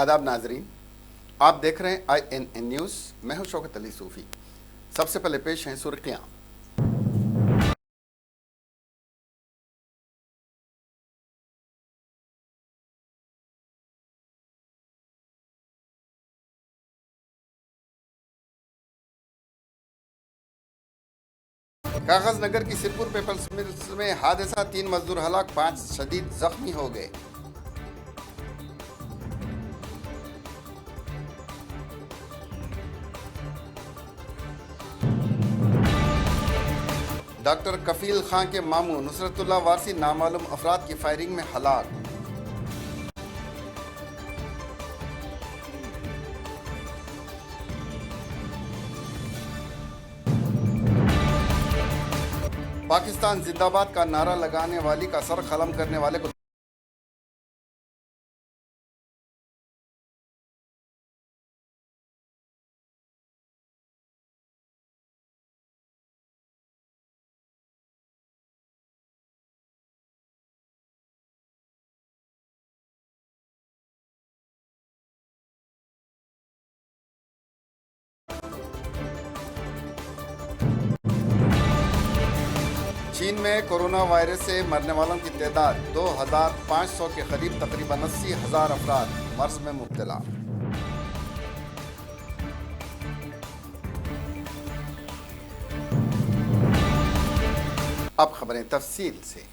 आदाब नाजरीन, आप देख रहे हैं INN न्यूज़। मैं हूं शौकत अली सूफी। सबसे पहले पेश हैं सुर्खियां। कागज नगर की सिरपुर पेपर्स मिल्स में हादसा, 3 मजदूर हलाक, 5 शदीद जख्मी हो गए। डॉक्टर कफील खां के मामू नुसरतुल्लाह वारसी नामालूम अफराद की फायरिंग में हलाक। पाकिस्तान जिंदाबाद का नारा लगाने वाली का सर कलम करने वाले को चीन में कोरोना वायरस से मरने वालों की तादाद 2500 के करीब, तकरीबन 80,000 अफराद मर्ज में मुब्तला। अब खबरें तफसील से।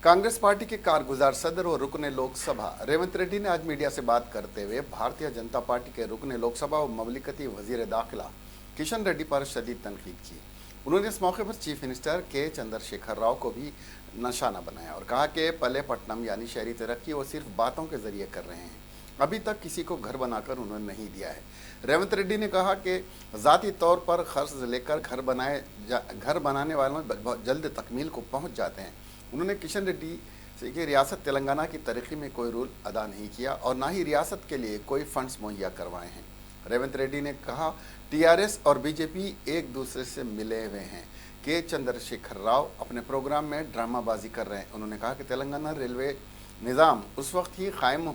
कांग्रेस पार्टी के कारगुजार सदर और रुकने लोकसभा रेवंत रेड्डी ने आज मीडिया से बात करते हुए भारतीय जनता पार्टी के रुकने लोकसभा और ममलिकती वजीर दाखिला किशन रेड्डी पर शदीद तनकीद की। उन्होंने इस मौके पर चीफ मिनिस्टर के चंद्रशेखर राव को भी निशाना बनाया और कहा कि पले पट्टनम यानी शहरी तरक्की वो सिर्फ बातों के जरिए कर रहे हैं, अभी तक किसी को घर बनाकर उन्होंने नहीं दिया है। रेवंत रेड्डी ने कहा कि ज़ाती तौर पर खर्च लेकर घर बनाने वालों में जल्द तकमील को पहुंच जाते हैं। उन्होंने किशन रेड्डी से कि रियासत तेलंगाना की तरक्की में कोई रोल अदा नहीं किया और ना ही रियासत के लिए कोई फंड्स मुहैया करवाए हैं। रेवंत रेड्डी ने कहा टीआरएस और बीजेपी एक दूसरे से मिले हुए हैं। के चंद्रशेखर राव अपने प्रोग्राम में ड्रामाबाजी कर रहे हैं। उन्होंने कहा कि तेलंगाना रेलवे निज़ाम उस वक्त ही कायम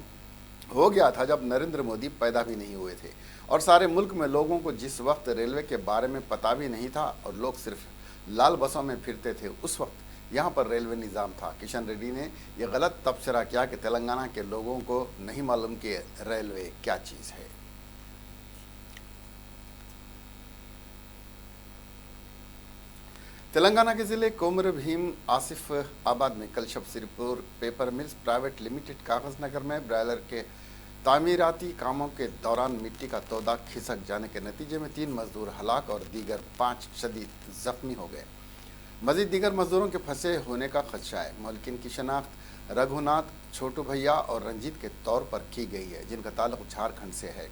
हो गया था जब नरेंद्र मोदी पैदा भी नहीं हुए थे और सारे मुल्क में लोगों को जिस वक्त रेलवे के बारे में पता भी नहीं था और लोग सिर्फ लाल बसों में फिरते थे, उस वक्त यहाँ पर रेलवे निज़ाम था। किशन रेड्डी ने यह गलत तबसरा किया कि तेलंगाना के लोगों को नहीं मालूम कि रेलवे क्या चीज़ है। तेलंगाना के ज़िले कोमर भीम आसिफ आबाद में कल शब Sirpur paper mills private limited Kagaznagar में ब्रायलर के तामीराती कामों के दौरान मिट्टी का तोदा खिसक जाने के नतीजे में 3 मजदूर हलाक और दीगर 5 शदीद जख्मी हो गए। मजीद दीगर मजदूरों के फंसे होने का खदशा है। मालिकिन की शनाख्त रघुनाथ, छोटू भैया और रंजीत के तौर पर की गई है, जिनका ताल्लुक झारखंड से है।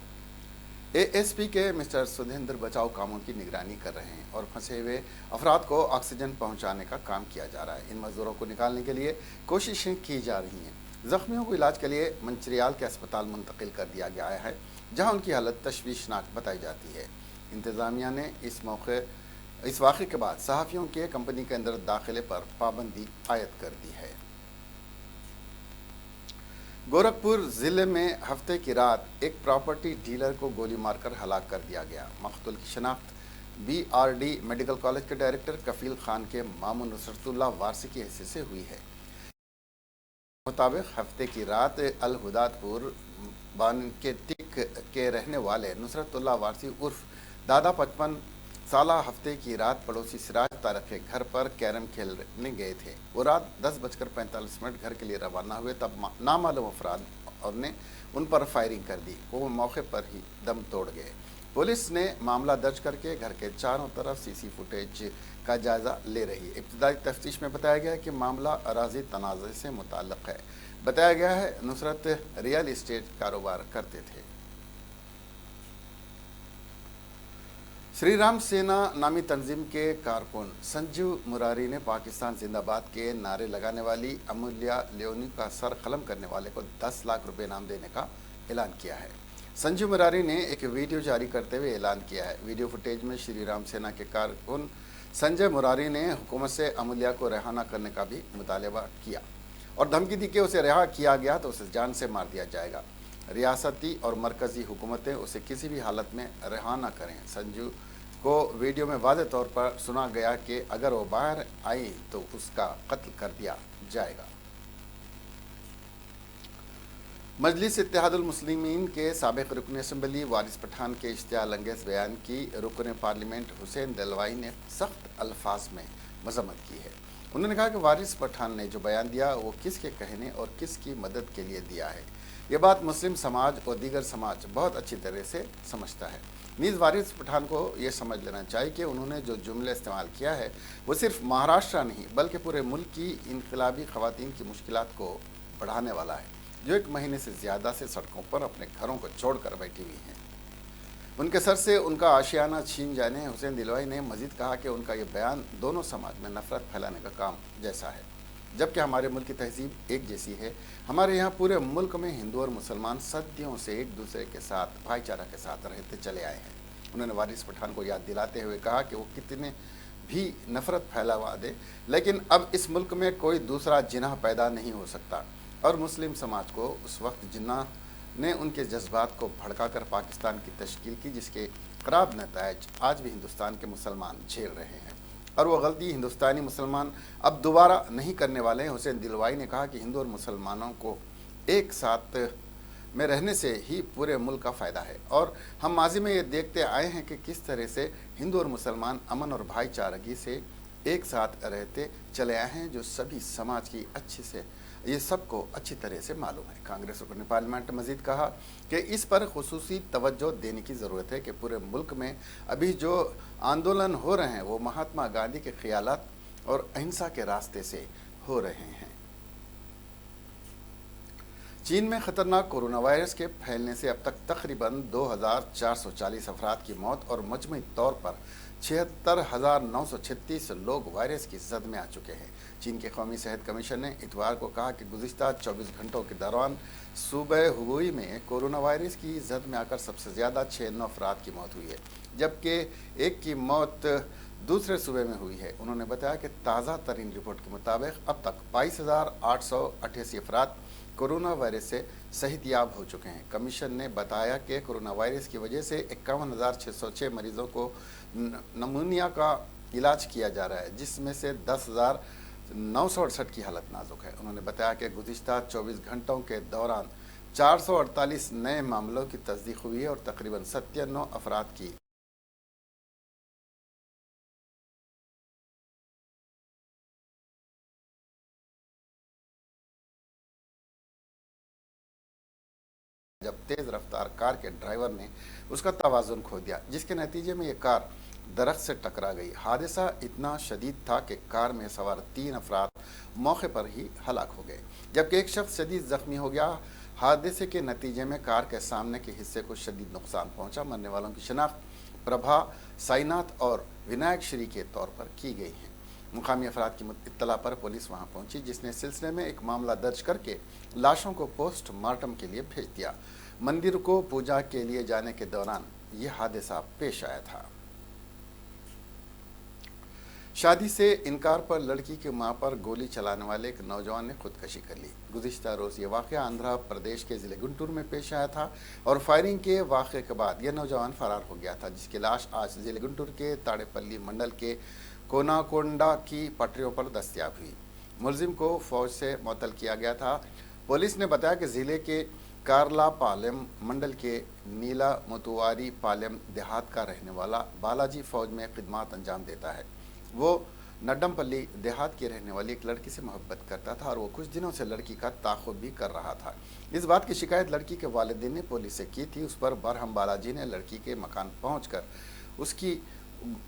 एएसपी के मिस्टर सुधेंद्र बचाव कामों की निगरानी कर रहे हैं और फंसे हुए अफराद को ऑक्सीजन पहुंचाने का काम किया जा रहा है। इन मजदूरों को निकालने के लिए कोशिशें की जा रही हैं। जख्मियों को इलाज के लिए मंचिरियाल के अस्पताल मुंतकिल कर दिया गया है, जहां उनकी हालत तशवीशनाक बताई जाती है। इंतज़ामिया ने इस वाक़े के बाद सहाफ़ियों के कंपनी के अंदर दाखिले पर पाबंदी आयद कर दी है। गोरखपुर ज़िले में हफ्ते की रात एक प्रॉपर्टी डीलर को गोली मारकर हलाक कर दिया गया। मक़तूल की शनाख्त BRD मेडिकल कॉलेज के डायरेक्टर कफील खान के मामू नुसरतुल्लाह वारसी की हैसियत से हुई है। मुताबिक हफ्ते की रात अलहुदादपुर बान के टिक के रहने वाले नुसरतुल्लाह वारसी उर्फ दादा 55 साला हफ्ते की रात पड़ोसी सिराज तारक के घर पर कैरम खेलने गए थे। वो रात 10:45 घर के लिए रवाना हुए, तब नामालूम अफराद और ने उन पर फायरिंग कर दी। वो मौके पर ही दम तोड़ गए। पुलिस ने मामला दर्ज करके घर के चारों तरफ सीसी फुटेज का जायज़ा ले रही है। इब्तदाई तफ्तीश में बताया गया कि मामला अराजी तनाज़े से मुताल्लिक़ है। बताया गया है नुसरत रियल इस्टेट कारोबार करते थे। श्री राम सेना नामी तंजीम के कारकुन संजीव मुरारी ने पाकिस्तान जिंदाबाद के नारे लगाने वाली अमूल्या लेओनी का सर कलम करने वाले को 10 लाख रुपए इनाम देने का ऐलान किया है। संजीव मुरारी ने एक वीडियो जारी करते हुए ऐलान किया है। वीडियो फुटेज में श्री राम सेना के कारकुन संजय मुरारी ने हुकूमत से अमूल्या को रिहा न करने का भी मुतालबा किया और धमकी दी कि उसे रिहा किया गया तो उसे जान से मार दिया जाएगा। रियासती और मरकज़ी हुकूमतें उसे किसी भी हालत में रिहा न करें। संजू को वीडियो में वाज़ेह तौर पर सुना गया कि अगर वो बाहर आई तो उसका कत्ल कर दिया जाएगा। मजलिस इत्तेहादुल मुस्लिमीन के साबिक़ रुकन असम्बली वारिस पठान के इश्तियाल अंगेज़ बयान की रुकन पार्लियामेंट हुसैन दलवाई ने सख्त अल्फाज में मजम्मत की है। उन्होंने कहा कि वारिस पठान ने जो बयान दिया वो किसके कहने और किसकी मदद के लिए दिया है, ये बात मुस्लिम समाज और दीगर समाज बहुत अच्छी तरह से समझता है। नीज़ वारिस पठान को ये समझ लेना चाहिए कि उन्होंने जो जुमले इस्तेमाल किया है वो सिर्फ महाराष्ट्र नहीं बल्कि पूरे मुल्क की इनकलाबी ख़वातीन की मुश्किलात को बढ़ाने वाला है, जो 1 महीने से ज़्यादा से सड़कों पर अपने घरों को छोड़कर बैठी हुई हैं। उनके सर से उनका आशियाना छीन जाने हुसैन दिलवाई ने मजीद कहा कि उनका ये बयान दोनों समाज में नफरत फैलाने का काम जैसा है, जबकि हमारे मुल्क की तहजीब एक जैसी है। हमारे यहाँ पूरे मुल्क में हिंदू और मुसलमान सदियों से एक दूसरे के साथ भाईचारा के साथ रहते चले आए हैं। उन्होंने वारिस पठान को याद दिलाते हुए कहा कि वो कितने भी नफरत फैलावा दे, लेकिन अब इस मुल्क में कोई दूसरा जिन्ना पैदा नहीं हो सकता और मुस्लिम समाज को उस वक्त जिन्ना ने उनके जज्बात को भड़काकर पाकिस्तान की तश्कील की, जिसके खराब नतायज आज भी हिंदुस्तान के मुसलमान झेल रहे हैं और वो गलती हिंदुस्तानी मुसलमान अब दोबारा नहीं करने वाले हैं। हुसैन दिलवाई ने कहा कि हिंदू और मुसलमानों को एक साथ में रहने से ही पूरे मुल्क का फ़ायदा है और हम माजी में ये देखते आए हैं कि किस तरह से हिंदू और मुसलमान अमन और भाईचारगी से एक साथ रहते चले आए हैं, जो सभी समाज की अच्छे से ये सबको अच्छी तरह से मालूम है। कांग्रेस रुकन पार्लियामेंट मजीद कहा कि इस पर खुसूसी तवज्जो देने की ज़रूरत है कि पूरे मुल्क में अभी जो आंदोलन हो रहे हैं वो महात्मा गांधी के ख्यालात और अहिंसा के रास्ते से हो रहे हैं। चीन में ख़तरनाक कोरोना वायरस के फैलने से अब तक तकरीबन 2440 अफराद की मौत और मजमूई तौर पर 76,936 लोग वायरस की जद में आ चुके हैं। चीन के कौमी सेहत कमीशन ने इतवार को कहा कि गुज़िश्ता 24 घंटों के दौरान सूबे हुबेई में कोरोना वायरस की जद में आकर सबसे ज़्यादा 96 अफराद की मौत हुई है, जबकि एक की मौत दूसरे सूबे में हुई है। उन्होंने बताया कि ताज़ा तरीन रिपोर्ट के मुताबिक अब तक 22,888 अफराद कोरोना वायरस से सेहतयाब हो चुके हैं। कमीशन ने बताया कि कोरोना वायरस की वजह से 51,606 मरीजों को नमूनिया का इलाज किया जा रहा है, जिसमें से 10,968 की हालत नाजुक है। उन्होंने बताया कि गुज़िश्ता 24 घंटों के दौरान 448 नए मामलों की तस्दीक हुई है और तकरीबन 97 अफराद की जब तेज़ रफ्तार कार के ड्राइवर ने उसका तवाज़ुन खो दिया, जिसके नतीजे में ये कार दरख्त से टकरा गई। हादसा इतना शदीद था कि कार में सवार 3 अफराद मौके पर ही हलाक हो गए, जबकि एक शख्स शदीद ज़ख्मी हो गया। हादसे के नतीजे में कार के सामने के हिस्से को शदीद नुकसान पहुंचा। मरने वालों की शनाख्त प्रभा, साईनाथ और विनायक श्री के तौर पर की गई है। मुकामी अफराद की इत्तला पर पुलिस वहां पहुंची, जिसने सिलसिले में एक मामला दर्ज करके लाशों को पोस्टमार्टम के लिए भेज दिया। मंदिर को पूजा के लिए जाने के दौरान यह हादसा पेश आया था। शादी से इनकार पर लड़की की मां पर गोली चलाने वाले एक नौजवान ने खुदकशी कर ली। गुज़िश्ता रोज़ ये वाक़या आंध्र प्रदेश के ज़िले गुंटूर में पेश आया था और फायरिंग के वाक़े के बाद यह नौजवान फरार हो गया था, जिसकी लाश आज ज़िले गुंटूर के ताड़ेपल्ली मंडल के कोनाकोंडा की पटरियों पर दस्तयाब हुई। मुलजिम को फौज से मुअत्तल किया गया था। पुलिस ने बताया कि ज़िले के कारला पालम मंडल के नीला मुतुवारी पालम देहात का रहने वाला बालाजी फौज में खिदमत अंजाम देता है। वो नड्डमपल्ली देहात की रहने वाली एक लड़की से मोहब्बत करता था और वो कुछ दिनों से लड़की का ताक़ुब भी कर रहा था। इस बात की शिकायत लड़की के वालिदैन ने पुलिस से की थी। उस पर बरहम बालाजी ने लड़की के मकान पहुंचकर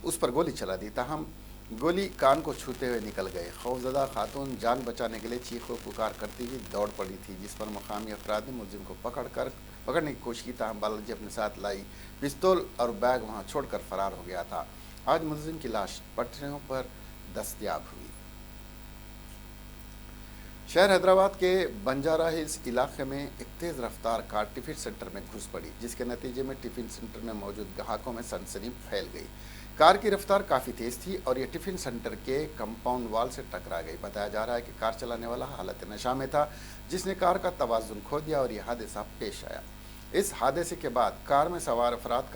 उस पर गोली चला दी। ताहम गोली कान को छूते हुए निकल गए। खौफजदा खातून जान बचाने के लिए चीखो पुकार करती हुई दौड़ पड़ी थी, जिस पर मकामी अफराद ने मुलजिम को पकड़ने की कोशिश की। ताहम बालाजी अपने साथ लाई पिस्तौल और बैग वहां छोड़कर फरार हो गया था। आज मुलजिम की लाश पटरियों पर दस्तयाब हुई। शहर हैदराबाद के बंजारा हिल्स इलाके में एक तेज़ रफ्तार कार टिफिन सेंटर में घुस पड़ी, जिसके नतीजे में टिफिन सेंटर में मौजूद ग्राहकों में सनसनी फैल गई। कार की रफ्तार काफ़ी तेज़ थी और यह टिफिन सेंटर के कंपाउंड वाल से टकरा गई। बताया जा रहा है कि कार चलाने वाला हालत नशा में था, जिसने कार का तवाज़ुन खो दिया और यह हादसा पेश आया। इस हादसे के बाद कार में सवार अफराद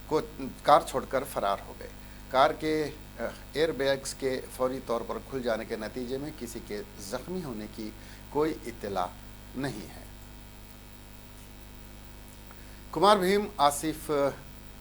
को कार छोड़कर फरार हो गए। कार के एयर बैग्स के फौरी तौर पर खुल जाने के नतीजे में किसी के जख्मी होने की कोई इत्तला नहीं है। कुमार भीम आसिफ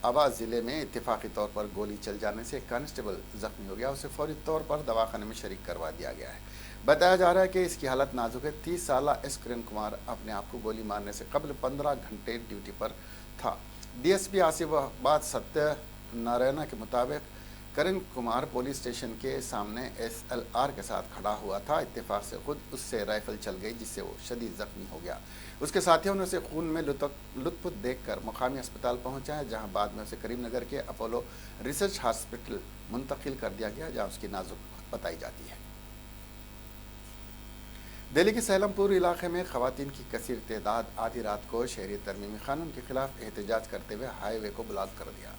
आबाद ज़िले में इत्तेफाकी तौर पर गोली चल जाने से कांस्टेबल जख्मी हो गया। उसे फौरी तौर पर दवाखाने में शरीक करवा दिया गया है। बताया जा रहा है कि इसकी हालत नाजुक है। 30 साल एस किरण कुमार अपने आप को गोली मारने से कबल 15 घंटे ड्यूटी पर था। डीएसपी आसिफाबाद सत्य नारायण के मुताबिक करण कुमार पुलिस स्टेशन के सामने एसएलआर के साथ खड़ा हुआ था। इत्तेफाक से खुद उससे राइफल चल गई, जिससे वो शदीद जख्मी हो गया। उसके साथियों ने उसे खून में लुत्फ देखकर मुकामी अस्पताल पहुंचाया, जहां बाद में उसे करीमनगर के अपोलो रिसर्च हॉस्पिटल मुंतकिल कर दिया गया, जहां उसकी नाजुक बताई जाती है। दिल्ली के सैलमपुर इलाके में खवातीन की कसीर तादाद आधी रात को शहरी तरमीमी कानून के खिलाफ एहतजाज करते हुए हाईवे को ब्लॉक कर दिया।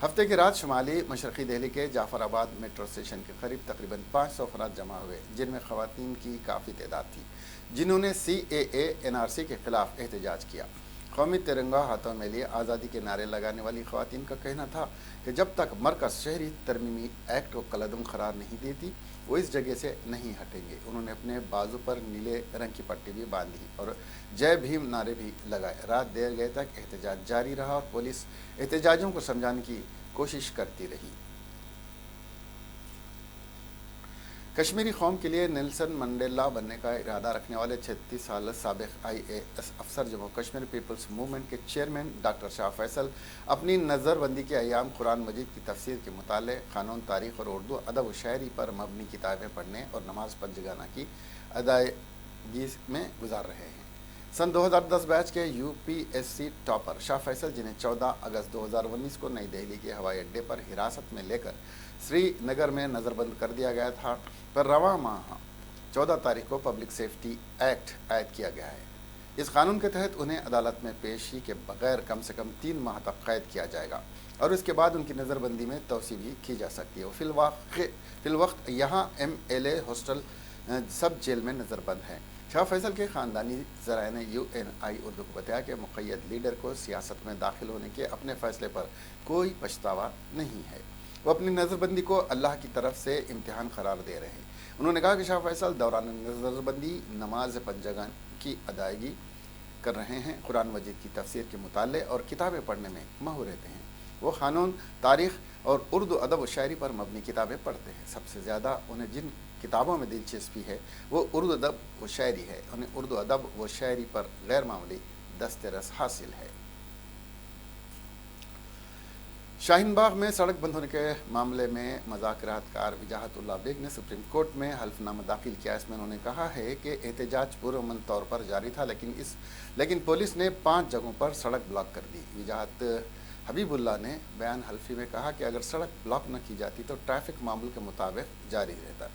हफ्ते की रात शुमाली मशरक़ी दिल्ली के जाफराबाद मेट्रो स्टेशन के करीब तकरीबन 500 अफराद जमा हुए, जिनमें खवातीन की काफ़ी तादाद थी, जिन्होंने CAA NRC के खिलाफ एहतजाज किया। कौमी तिरंगा हाथों में लिए आज़ादी के नारे लगाने वाली खवातीन का कहना था कि जब तक मरकज़ शहरी तरमीमी एक्ट को कलअदम करार नहीं देती, वो इस जगह से नहीं हटेंगे। उन्होंने अपने बाजू पर नीले रंग की पट्टी भी बांधी और जय भीम नारे भी लगाए। रात देर गए तक एहतजाज जारी रहा और पुलिस एहतजाजियों को समझाने की कोशिश करती रही। कश्मीरी कौम के लिए नेल्सन मंडेला बनने का इरादा रखने वाले 36 साल साबिक IAS अफसर जम्मू कश्मीर पीपल्स मूवमेंट के चेयरमैन डॉक्टर शाह फैसल अपनी नज़रबंदी के अयाम कुरान मजीद की तफसीर के मुताले, कानून, तारीख़ और उर्दू अदब व शायरी पर मबनी किताबें पढ़ने और नमाज पंजगाना की अदायगी में गुजार रहे हैं। सन 2010 बैच के UPSC टॉपर शाह फैसल, जिन्हें 14 अगस्त 2019 को नई दिल्ली के हवाई अड्डे पर हिरासत में लेकर श्रीनगर में नज़रबंद कर दिया गया था, पर रवां माह 14 तारीख को पब्लिक सेफ्टी एक्ट आयद किया गया है। इस कानून के तहत उन्हें अदालत में पेशी के बगैर कम से कम 3 माह तक कैद किया जाएगा और इसके बाद उनकी नज़रबंदी में तोसी भी की जा सकती है। फिलवक्त यहाँ MLA हॉस्टल सब जेल में नज़रबंद है। शाह फैसल के ख़ानदानी ज़राए ने UNI उर्दू को बताया कि मुक़य्यद लीडर को सियासत में दाखिल होने के अपने फ़ैसले पर कोई पछतावा नहीं है। वो अपनी नज़रबंदी को अल्लाह की तरफ से इम्तिहान करार दे रहे हैं। उन्होंने कहा कि शाह फैसल दौरान नज़रबंदी नमाज पंजगान की अदायगी कर रहे हैं, कुरान मजीद की तफसीर के मुताले और किताबें पढ़ने में माहिर रहते हैं। वो कानून, तारीख़ और उर्दू अदब व शायरी पर मबनी किताबें पढ़ते हैं। सबसे ज़्यादा उन्हें जिन किताबों में दिलचस्पी है वो उर्दू अदब व शायरी है। उन्हें उर्दू अदब व शायरी पर गैर मामूली दस्तरस हासिल है। शाहीन बाग में सड़क बंद होने के मामले में मुज़ाकरातकार विजाहतुल्लाह बेग ने सुप्रीम कोर्ट में हल्फनामा दाखिल किया। इसमें उन्होंने कहा है कि एहतजाज पुरअमन तौर पर जारी था, लेकिन पुलिस ने 5 जगहों पर सड़क ब्लॉक कर दी। विजाहत हबीबुल्लाह ने बयान हल्फी में कहा कि अगर सड़क ब्लॉक न की जाती तो ट्रैफिक मामूल के मुताबिक जारी रहता।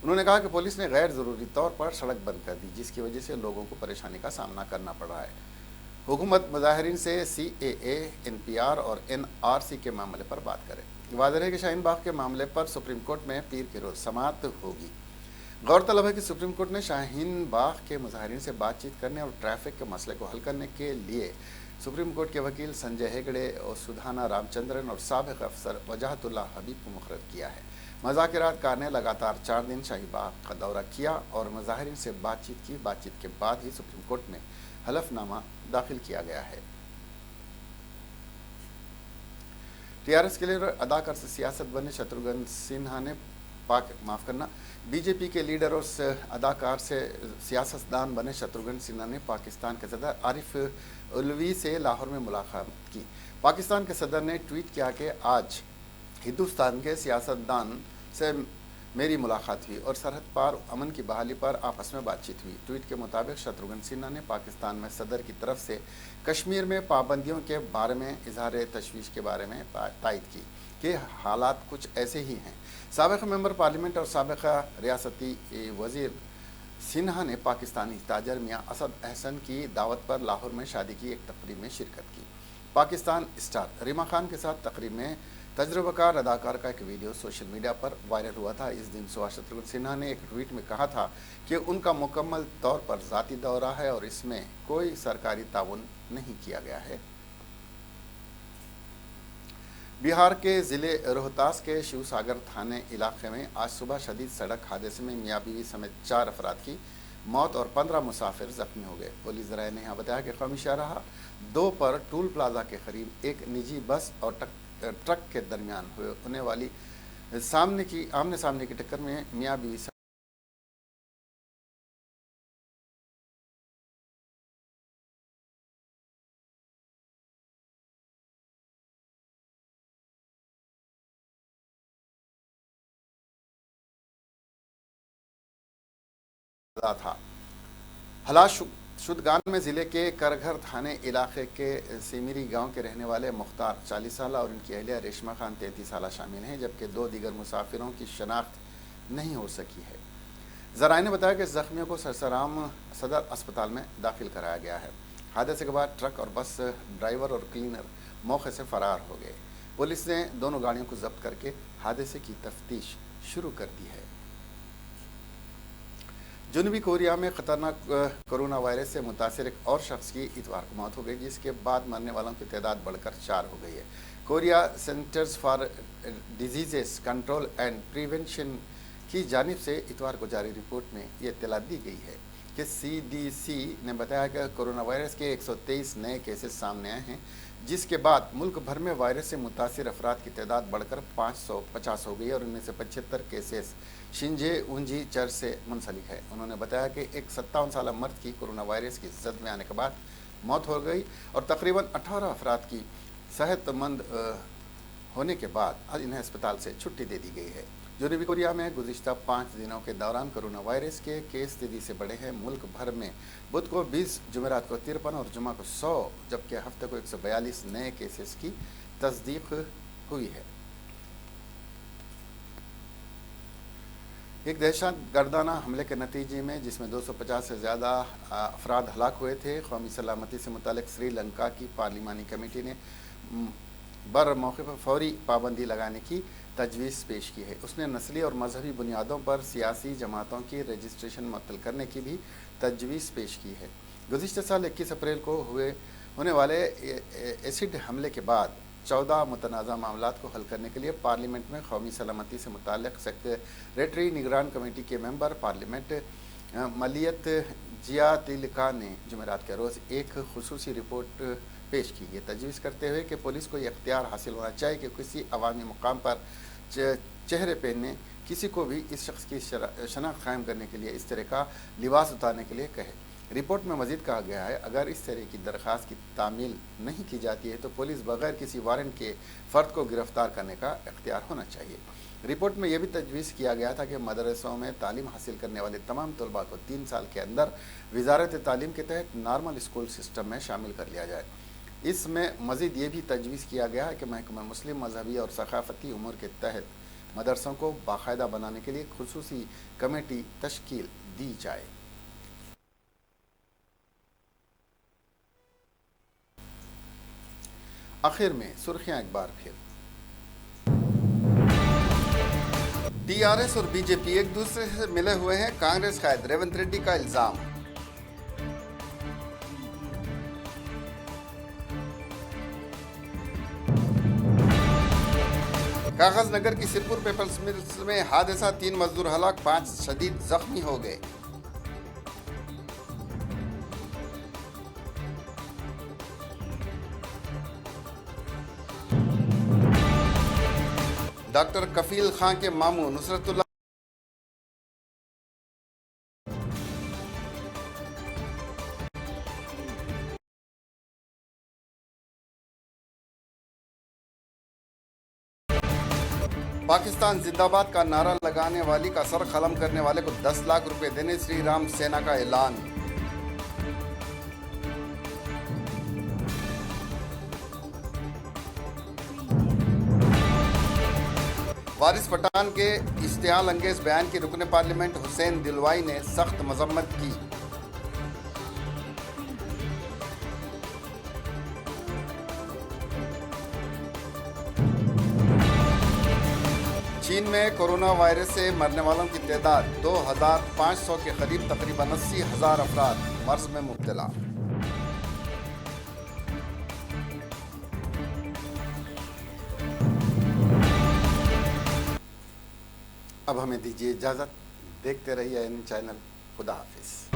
उन्होंने कहा कि पुलिस ने गैर ज़रूरी तौर पर सड़क बंद कर दी, जिसकी वजह से लोगों को परेशानी का सामना करना पड़ रहा है। हुकूमत मुजाहिरीन से CAA, NPR और NRC के मामले पर बात करें। वाज़ेह है कि शाहीन बाग के मामले पर सुप्रीम कोर्ट में पीर के रोज़ समाअत होगी। गौरतलब है कि सुप्रीम कोर्ट ने शाहीन बाग के मुजाहिरीन से बातचीत करने और ट्रैफिक के मसले को हल करने के लिए सुप्रीम कोर्ट के वकील संजय हेगड़े और सुधाना रामचंद्रन और साबिक अफसर वजाहतुल्लाह हबीब को मुखर्रर किया है। मुज़ाकरातकार ने लगातार 4 दिन शाहीन बाग का दौरा किया और मुजाहिरीन से बातचीत की। बातचीत के बाद ही सुप्रीम कोर्ट में हलफनामा दाखिल किया गया है। TRS के लिए अदाकार से सियासत बने शत्रुघ्न सिन्हा ने बीजेपी के लीडर और अदाकार से सियासतदान बने शत्रुघ्न सिन्हा ने पाकिस्तान के सदर आरिफ उलवी से लाहौर में मुलाकात की। पाकिस्तान के सदर ने ट्वीट किया कि आज हिंदुस्तान के सियासतदान से मेरी मुलाकात हुई और सरहद पार अमन की बहाली पर आपस में बातचीत हुई। ट्वीट के मुताबिक शत्रुघ्न सिन्हा ने पाकिस्तान में सदर की तरफ से कश्मीर में पाबंदियों के बारे में इजहार तशवीश के बारे में तायद की कि हालात कुछ ऐसे ही हैं। साबिक़ मेंबर पार्लियामेंट और साबिक़ रियासती वज़ीर सिन्हा ने पाकिस्तानी ताजर मियाँ असद अहसन की दावत पर लाहौर में शादी की एक तकरीब में शिरकत की। पाकिस्तान स्टार रीमा खान के साथ तजुर्बा कार अदाकार का एक वीडियो सोशल मीडिया पर वायरल हुआ था। इस दिन सुभाष शत्रुघ्न सिन्हा ने एक ट्वीट में कहा था कि उनका मुकम्मल तौर पर ज़ाती दौरा है और इसमें कोई सरकारी ताउन नहीं किया गया है। बिहार के ज़िले रोहतास के शिवसागर थाने इलाके में आज सुबह शदीद सड़क हादसे में मियाँ बीवी समेत 4 अफराद की मौत और 15 मुसाफिर जख्मी हो गए। पुलिस ज़राए ने यहाँ बताया कि कौमी शाहराह 2 पर टूल प्लाजा के करीब एक निजी बस और ट्रक के दरमियान होने वाली आमने सामने की टक्कर में मियाँ बीवी था। हलाश शुदगान में ज़िले के करघर थाने इलाके के सिमिरी गांव के रहने वाले मुख्तार 40 साल और उनकी अहलिया रेशमा खान 33 साल शामिल हैं, जबकि 2 दीगर मुसाफिरों की शनाख्त नहीं हो सकी है। ज़राए ने बताया कि ज़ख्मियों को सरसराम सदर अस्पताल में दाखिल कराया गया है। हादसे के बाद ट्रक और बस ड्राइवर और क्लीनर मौके से फरार हो गए। पुलिस ने दोनों गाड़ियों को जब्त करके हादसे की तफ्तीश शुरू कर दी है। जनूबी कोरिया में खतरनाक कोरोना वायरस से मुतासर एक और शख्स की इतवार को मौत हो गई, जिसके बाद मरने वालों की तादाद बढ़कर 4 हो गई है। Korea centres for diseases control and prevention की जानिब से इतवार को जारी रिपोर्ट में ये इत्तला दी गई है कि CDC ने बताया कि कोरोना वायरस के 123 नए केसेस सामने आए हैं, जिसके बाद मुल्क भर में वायरस से मुतासिर अफराद की तादाद बढ़कर 550 हो गई और उनमें से 75 केसेस शिंजे उंजी चर्च से मुंसलिक है। उन्होंने बताया कि एक 57 साल मर्द की कोरोना वायरस की जद में आने के बाद मौत हो गई और तकरीबन 18 अफराद की सेहतमंद होने के बाद आज इन्हें अस्पताल से छुट्टी दे दी गई है। जनूबी कोरिया में गुज़िश्ता 5 दिनों के दौरान कोरोना वायरस के केस तेज़ी से बढ़े हैं। मुल्क भर में बुध को 20, जुमेरात को 53 और जुमा को 100, जबकि हफ्ते को 142 नए केसेस की तस्दीक हुई है। एक दहशतगर्दाना हमले के नतीजे में जिसमें 250 से ज़्यादा अफराद हलाक हुए थे, कौमी सलामती से मुतालिक श्रीलंका की पार्लिमानी कमेटी ने बर मौके पर फौरी पाबंदी लगाने की तजवीज़ पेश की है। उसने नस्ली और मजहबी बुनियादों पर सियासी जमातों की रजिस्ट्रेशन मुअत्तल करने की भी तजवीज़ पेश की है। गुज़िश्ता साल 21 अप्रैल को होने वाले एसिड हमले के बाद 14 मुतनाज़ा मामलात को हल करने के लिए पार्लियामेंट में कौमी सलामती से मुताल्लिक़ सेक्रेटरी निगरान कमेटी के मेंबर पार्लियामेंट मलियत जिया तिलका ने जुमेरात के रोज़ एक खुसूसी रिपोर्ट पेश की। ये तजवीज़ करते हुए कि पुलिस को यह इख्तियार हासिल होना चाहिए कि किसी अवामी मुकाम पर चेहरे पहनने किसी को भी इस शख्स की शनाख्त कायम करने के लिए इस तरह का लिबास उतारने के लिए कहे। रिपोर्ट में मज़ीद कहा गया है, अगर इस तरह की दरख्वास्त की तामील नहीं की जाती है तो पुलिस बगैर किसी वारंट के फ़र्द को गिरफ़्तार करने का इख्तियार होना चाहिए। रिपोर्ट में यह भी तजवीज़ किया गया था कि मदरसों में तालीम हासिल करने वाले तमाम तलबा को 3 साल के अंदर वज़ारत तालीम के तहत नॉर्मल स्कूल सिस्टम में शामिल कर लिया जाए। इसमें मज़ीद ये भी तजवीज़ किया गया है कि महकमा मुस्लिम मजहबी और सकाफ़ती उमूर के तहत मदरसों को बाकायदा बनाने के लिए खुसूसी कमेटी तश्कील दी जाए। आखिर में सुर्खियां एक बार फिर। TRS और BJP एक दूसरे से मिले हुए हैं, कांग्रेस कायद रेवंत रेड्डी का इल्जाम। कागज नगर की सिरपुर पेपर्स मिल्स में हादसा, 3 मजदूर हलाक, 5 शदीद जख्मी हो गए। डॉक्टर कफील खां के मामू नुसरतुल्लाह पाकिस्तान जिंदाबाद का नारा लगाने वाली का सर कलम करने वाले को 10 लाख रुपए देने श्री राम सेना का ऐलान। वारिस पठान के इश्तियाल अंगेज बयान की रुकने पार्लियामेंट हुसैन दिलवाई ने सख्त मजम्मत की। चीन में कोरोना वायरस से मरने वालों की तादाद 2,500 के करीब, तकरीबन 80,000 अफराद मर्ज में मुब्तला। अब हमें दीजिए इजाज़त, देखते रहिए एन चैनल। खुदा हाफिज़।